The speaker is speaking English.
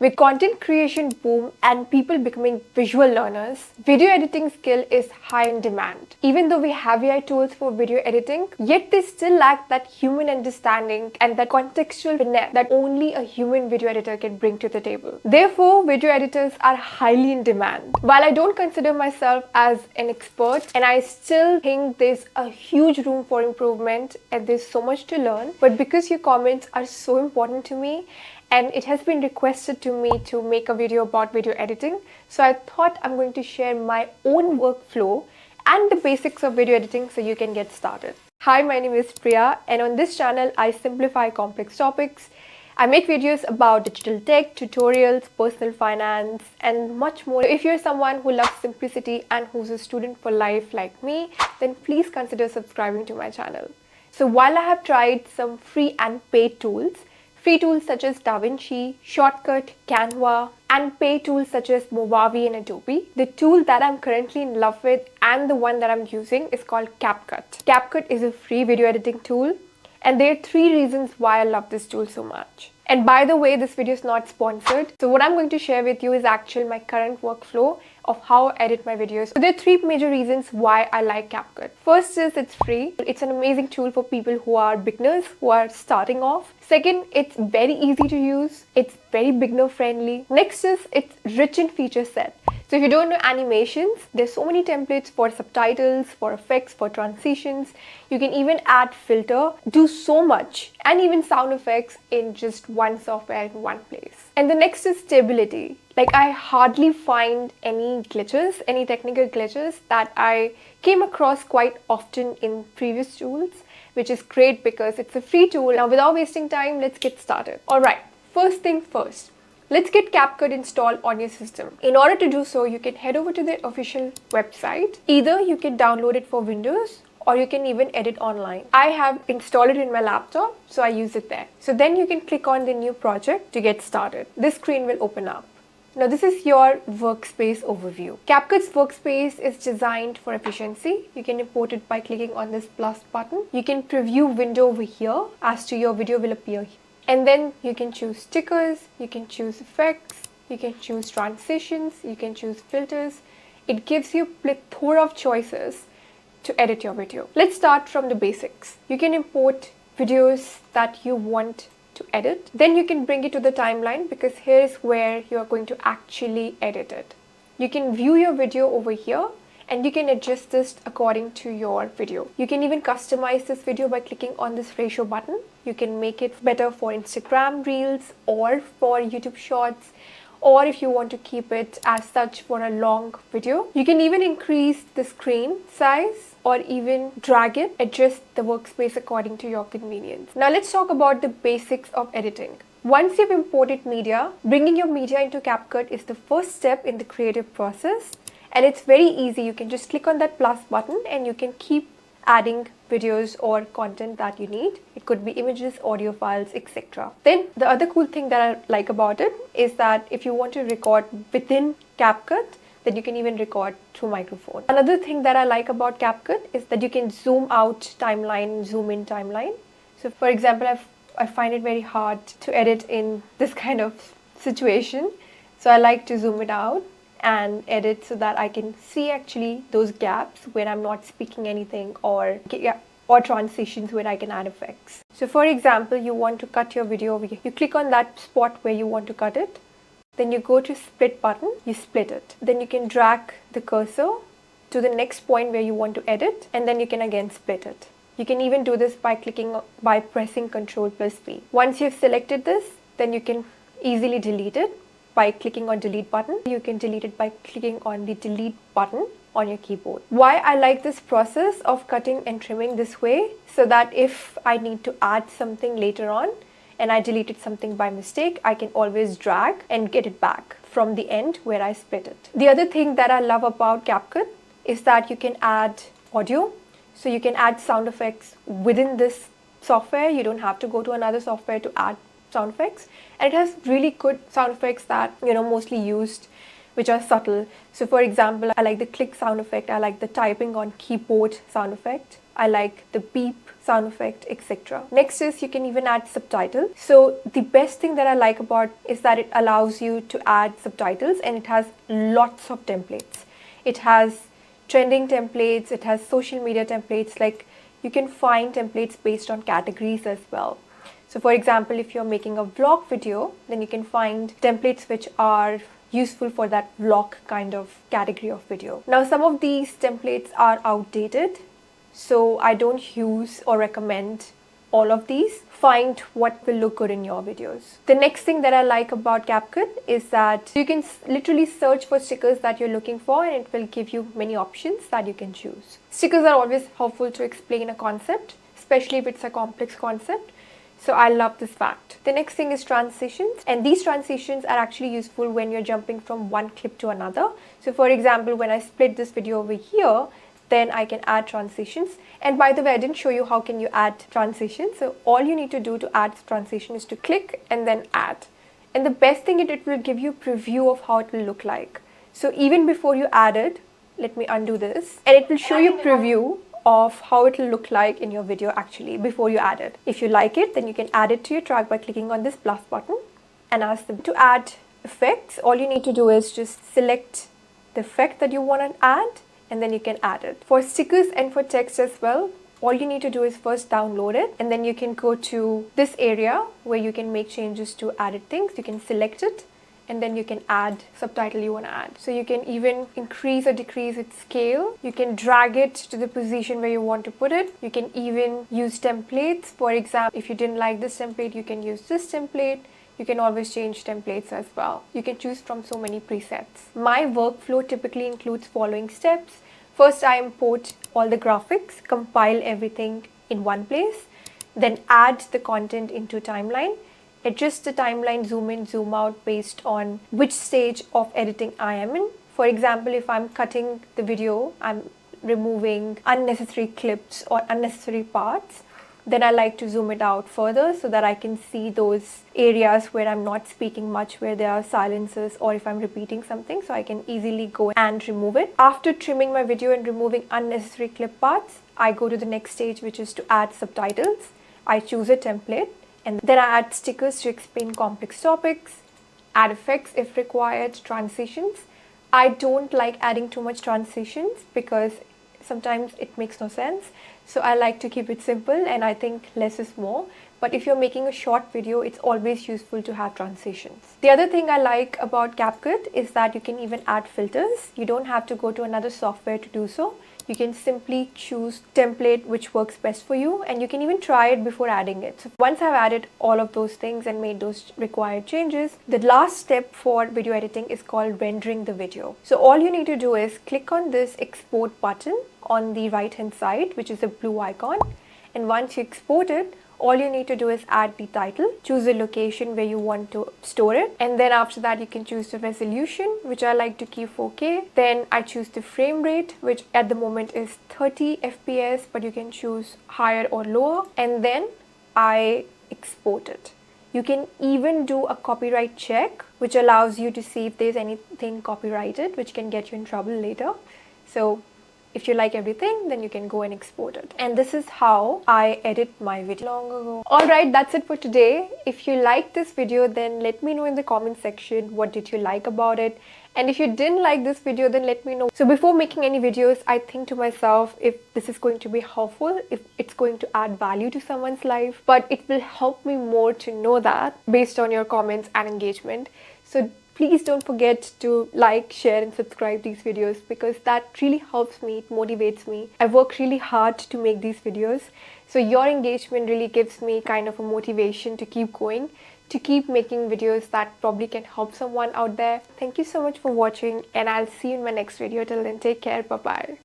With content creation boom and people becoming visual learners, video editing skill is high in demand. Even though we have AI tools for video editing, yet they still lack that human understanding and that contextual finesse that only a human video editor can bring to the table. Therefore, video editors are highly in demand. While I don't consider myself as an expert, and I still think there's a huge room for improvement and there's so much to learn, but because your comments are so important to me, and it has been requested to me to make a video about video editing, so I thought I'm going to share my own workflow and the basics of video editing so you can get started. Hi, my name is Priya, and on this channel I simplify complex topics. I make videos about digital tech, tutorials, personal finance, and much more. If you're someone who loves simplicity and who's a student for life like me, then please consider subscribing to my channel. So while I have tried some free and paid tools, free tools such as DaVinci, Shortcut, Canva, and paid tools such as Movavi and Adobe, the tool that I'm currently in love with and the one that I'm using is called CapCut. CapCut is a free video editing tool, and there are 3 reasons why I love this tool so much. And by the way, this video is not sponsored. So what I'm going to share with you is actually my current workflow of how I edit my videos. So there are 3 major reasons why I like CapCut. First is it's free. It's an amazing tool for people who are beginners, who are starting off. Second, it's very easy to use. It's very beginner friendly. Next is it's rich in feature set. So if you don't know animations, there's so many templates for subtitles, for effects, for transitions. You can even add filter, do so much, and even sound effects in just one software in one place. And the next is stability. Like, I hardly find any glitches, any technical glitches that I came across quite often in previous tools, which is great because it's a free tool. Now, without wasting time, let's get started. All right, first thing first. Let's get CapCut installed on your system. In order to do so, you can head over to the official website. Either you can download it for Windows or you can even edit online. I have installed it in my laptop, so I use it there. So then you can click on the new project to get started. This screen will open up. Now this is your workspace overview. CapCut's workspace is designed for efficiency. You can import it by clicking on this plus button. You can preview window over here as to your video will appear here. And then you can choose stickers, you can choose effects, you can choose transitions, you can choose filters. It gives you a plethora of choices to edit your video. Let's start from the basics. You can import videos that you want to edit. Then you can bring it to the timeline because here's where you are going to actually edit it. You can view your video over here, and you can adjust this according to your video. You can even customize this video by clicking on this ratio button. You can make it better for Instagram Reels or for YouTube Shorts, or if you want to keep it as such for a long video. You can even increase the screen size or even drag it, adjust the workspace according to your convenience. Now let's talk about the basics of editing. Once you've imported media, bringing your media into CapCut is the first step in the creative process. And it's very easy. You can just click on that plus button and you can keep adding videos or content that you need. It could be images, audio files, etc. Then the other cool thing that I like about it is that if you want to record within CapCut, then you can even record through microphone. Another thing that I like about CapCut is that you can zoom out timeline, zoom in timeline. So for example, I find it very hard to edit in this kind of situation. So I like to zoom it out and edit so that I can see actually those gaps where I'm not speaking anything, or transitions where I can add effects. So for example, you want to cut your video over here. You click on that spot where you want to cut it. Then you go to split button, you split it. Then you can drag the cursor to the next point where you want to edit, and then you can again split it. You can even do this by pressing Ctrl+V. Once you've selected this, then you can easily delete it by clicking on delete button. You can delete it by clicking on the delete button on your keyboard. Why I like this process of cutting and trimming this way, so that if I need to add something later on and I deleted something by mistake, I can always drag and get it back from the end where I split it. The other thing that I love about CapCut is that you can add audio. So you can add sound effects within this software. You don't have to go to another software to add sound effects, and it has really good sound effects that mostly used, which are subtle. So for example, I like the click sound effect, I like the typing on keyboard sound effect, I like the beep sound effect, etc. Next is you can even add subtitles. So the best thing that I like about is that it allows you to add subtitles, and it has lots of templates. It has trending templates, it has social media templates, like you can find templates based on categories as well. So for example, if you're making a vlog video, then you can find templates which are useful for that vlog kind of category of video. Now, some of these templates are outdated, so I don't use or recommend all of these. Find what will look good in your videos. The next thing that I like about CapCut is that you can literally search for stickers that you're looking for, and it will give you many options that you can choose. Stickers are always helpful to explain a concept, especially if it's a complex concept. So I love this fact. The next thing is transitions, and these transitions are actually useful when you're jumping from one clip to another. So for example, when I split this video over here, then I can add transitions. And by the way, I didn't show you how can you add transitions. So all you need to do to add transition is to click and then add. And the best thing is it will give you a preview of how it will look like. So even before you add it, let me undo this, and it will show you a preview of how it will look like in your video actually before you add it. If you like it, then you can add it to your track by clicking on this plus button and ask them to add effects. All you need to do is just select the effect that you want to add, and then you can add it. For stickers and for text as well, all you need to do is first download it, and then you can go to this area where you can make changes to added things. You can select it, and then you can add subtitle you want to add. So you can even increase or decrease its scale. You can drag it to the position where you want to put it. You can even use templates. For example, if you didn't like this template, you can use this template. You can always change templates as well. You can choose from so many presets. My workflow typically includes following steps. First, I import all the graphics, compile everything in one place, then add the content into timeline. Adjust the timeline, zoom in, zoom out based on which stage of editing I am in. For example, if I'm cutting the video, I'm removing unnecessary clips or unnecessary parts, then I like to zoom it out further so that I can see those areas where I'm not speaking much, where there are silences, or if I'm repeating something, so I can easily go and remove it. After trimming my video and removing unnecessary clip parts, I go to the next stage, which is to add subtitles. I choose a template, and then I add stickers to explain complex topics, add effects if required, transitions. I don't like adding too much transitions because sometimes it makes no sense. So I like to keep it simple, and I think less is more. But if you're making a short video, it's always useful to have transitions. The other thing I like about CapCut is that you can even add filters. You don't have to go to another software to do so. You can simply choose template which works best for you, and you can even try it before adding it. So once I've added all of those things and made those required changes, the last step for video editing is called rendering the video. So all you need to do is click on this export button on the right hand side, which is a blue icon, and once you export it, all you need to do is add the title, choose the location where you want to store it, and then after that you can choose the resolution, which I like to keep 4K. Then I choose the frame rate, which at the moment is 30 FPS, but you can choose higher or lower, and then I export it. You can even do a copyright check, which allows you to see if there's anything copyrighted, which can get you in trouble later. So if you like everything, then you can go and export it. And this is how I edit my video long ago. Alright, that's it for today. If you liked this video, then let me know in the comment section what did you like about it. And if you didn't like this video, then let me know. So before making any videos, I think to myself if this is going to be helpful, if it's going to add value to someone's life. But it will help me more to know that based on your comments and engagement. So please don't forget to like, share and subscribe these videos, because that really helps me, it motivates me. I work really hard to make these videos. So your engagement really gives me kind of a motivation to keep going, to keep making videos that probably can help someone out there. Thank you so much for watching, and I'll see you in my next video. Till then, take care. Bye-bye.